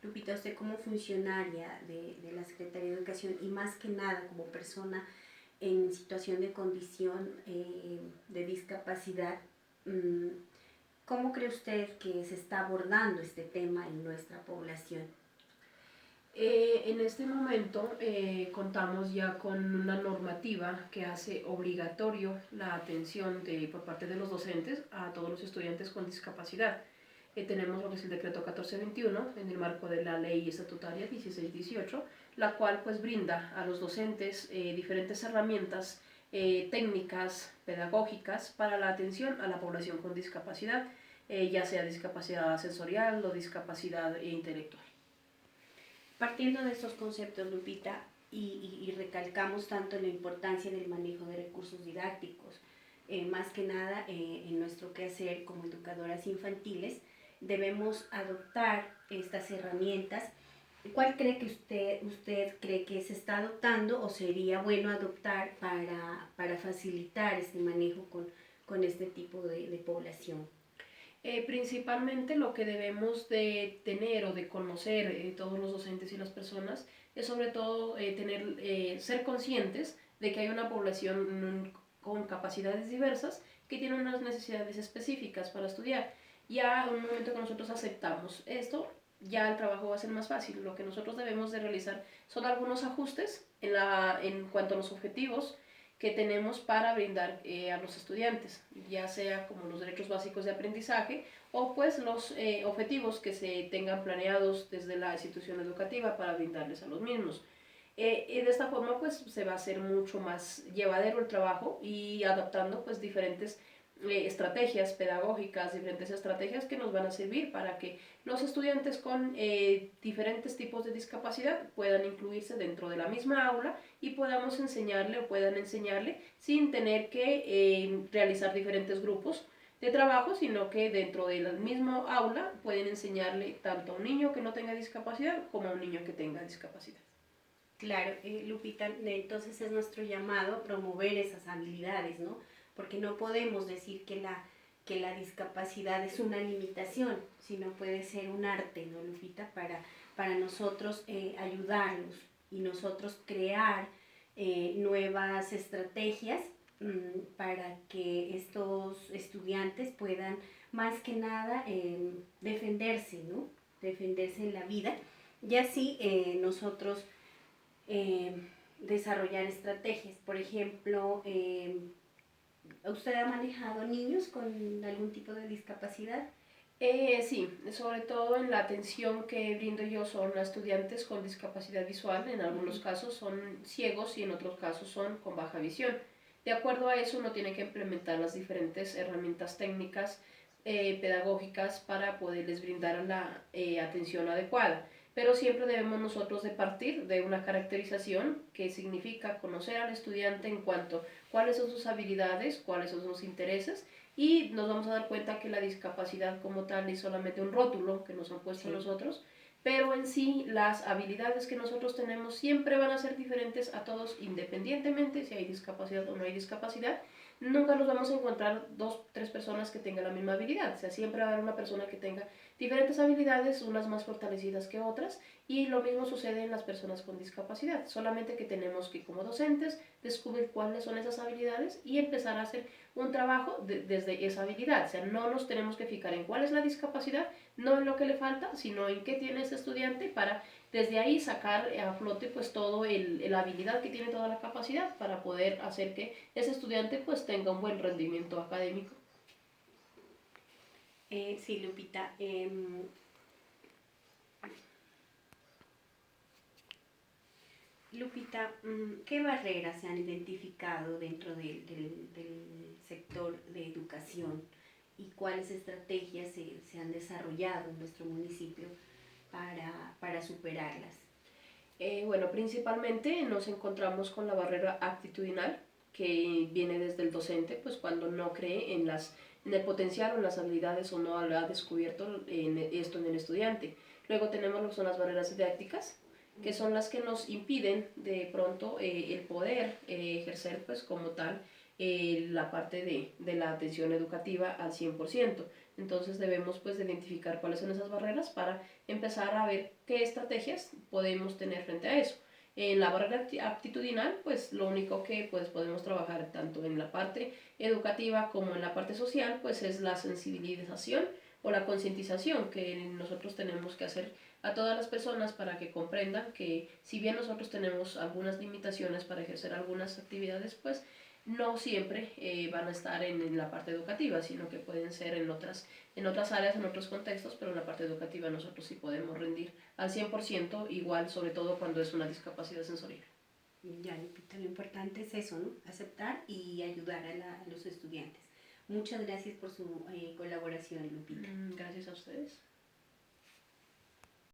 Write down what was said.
Lupita, usted como funcionaria de la Secretaría de Educación y más que nada como persona en situación de condición de discapacidad, ¿cómo cree usted que se está abordando este tema en nuestra población? En este momento contamos ya con una normativa que hace obligatorio la atención por parte de los docentes a todos los estudiantes con discapacidad. Tenemos lo que es el decreto 1421 en el marco de la ley estatutaria 1618, la cual pues brinda a los docentes diferentes herramientas técnicas, pedagógicas para la atención a la población con discapacidad, ya sea discapacidad sensorial o discapacidad intelectual. Partiendo de estos conceptos, Lupita, y recalcamos tanto la importancia del manejo de recursos didácticos, más que nada en nuestro quehacer como educadoras infantiles, debemos adoptar estas herramientas. ¿Cuál cree que usted cree que se está adoptando o sería bueno adoptar para facilitar este manejo con este tipo de población? Principalmente lo que debemos de tener o de conocer todos los docentes y las personas es sobre todo ser conscientes de que hay una población con capacidades diversas que tiene unas necesidades específicas para estudiar. Ya en un momento que nosotros aceptamos esto, ya el trabajo va a ser más fácil. Lo que nosotros debemos de realizar son algunos ajustes en cuanto a los objetivos que tenemos para brindar a los estudiantes, ya sea como los derechos básicos de aprendizaje o pues los objetivos que se tengan planeados desde la institución educativa para brindarles a los mismos. Y de esta forma pues se va a hacer mucho más llevadero el trabajo y adaptando pues diferentes estrategias pedagógicas, diferentes estrategias que nos van a servir para que los estudiantes con diferentes tipos de discapacidad puedan incluirse dentro de la misma aula y podamos enseñarle o puedan enseñarle sin tener que realizar diferentes grupos de trabajo, sino que dentro del mismo aula pueden enseñarle tanto a un niño que no tenga discapacidad como a un niño que tenga discapacidad. Claro, Lupita, entonces es nuestro llamado a promover esas habilidades, ¿no? Porque no podemos decir que la discapacidad es una limitación, sino puede ser un arte, ¿no, Lupita? Para nosotros ayudarlos y nosotros crear nuevas estrategias para que estos estudiantes puedan más que nada defenderse, ¿no? Defenderse en la vida. Y así nosotros eh, desarrollar estrategias. Por ejemplo, ¿usted ha manejado niños con algún tipo de discapacidad? Sí, sobre todo en la atención que brindo yo son a estudiantes con discapacidad visual, en algunos casos son ciegos y en otros casos son con baja visión. De acuerdo a eso uno tiene que implementar las diferentes herramientas técnicas pedagógicas para poderles brindar la atención adecuada. Pero siempre debemos nosotros de partir de una caracterización que significa conocer al estudiante en cuanto a cuáles son sus habilidades, cuáles son sus intereses y nos vamos a dar cuenta que la discapacidad como tal es solamente un rótulo que nos han puesto a nosotros, pero en sí las habilidades que nosotros tenemos siempre van a ser diferentes a todos independientemente si hay discapacidad o no hay discapacidad. Nunca nos vamos a encontrar dos, tres personas que tengan la misma habilidad, o sea, siempre va a haber una persona que tenga diferentes habilidades, unas más fortalecidas que otras, y lo mismo sucede en las personas con discapacidad, solamente que tenemos que como docentes descubrir cuáles son esas habilidades y empezar a hacer un trabajo desde esa habilidad, o sea, no nos tenemos que fijar en cuál es la discapacidad, no en lo que le falta, sino en qué tiene ese estudiante para desde ahí sacar a flote pues todo la habilidad que tiene, toda la capacidad para poder hacer que ese estudiante pues tenga un buen rendimiento académico. Sí, Lupita. Lupita, ¿qué barreras se han identificado dentro del sector de educación y cuáles estrategias se han desarrollado en nuestro municipio para superarlas? Bueno, principalmente nos encontramos con la barrera actitudinal que viene desde el docente, pues cuando no cree en el potencial o en las habilidades o no lo ha descubierto esto en el estudiante. Luego tenemos lo que son las barreras didácticas, que son las que nos impiden de pronto el poder ejercer pues como tal la parte de la atención educativa al 100%. Entonces debemos pues de identificar cuáles son esas barreras para empezar a ver qué estrategias podemos tener frente a eso. En la barrera aptitudinal, pues lo único que pues podemos trabajar tanto en la parte educativa como en la parte social, pues es la sensibilización o la concientización que nosotros tenemos que hacer a todas las personas para que comprendan que si bien nosotros tenemos algunas limitaciones para ejercer algunas actividades, pues no siempre van a estar en la parte educativa, sino que pueden ser en otras áreas, en otros contextos, pero en la parte educativa nosotros sí podemos rendir al 100% igual, sobre todo cuando es una discapacidad sensorial. Ya, Lupita, lo importante es eso, ¿no? Aceptar y ayudar a los estudiantes. Muchas gracias por su colaboración, Lupita. Gracias a ustedes.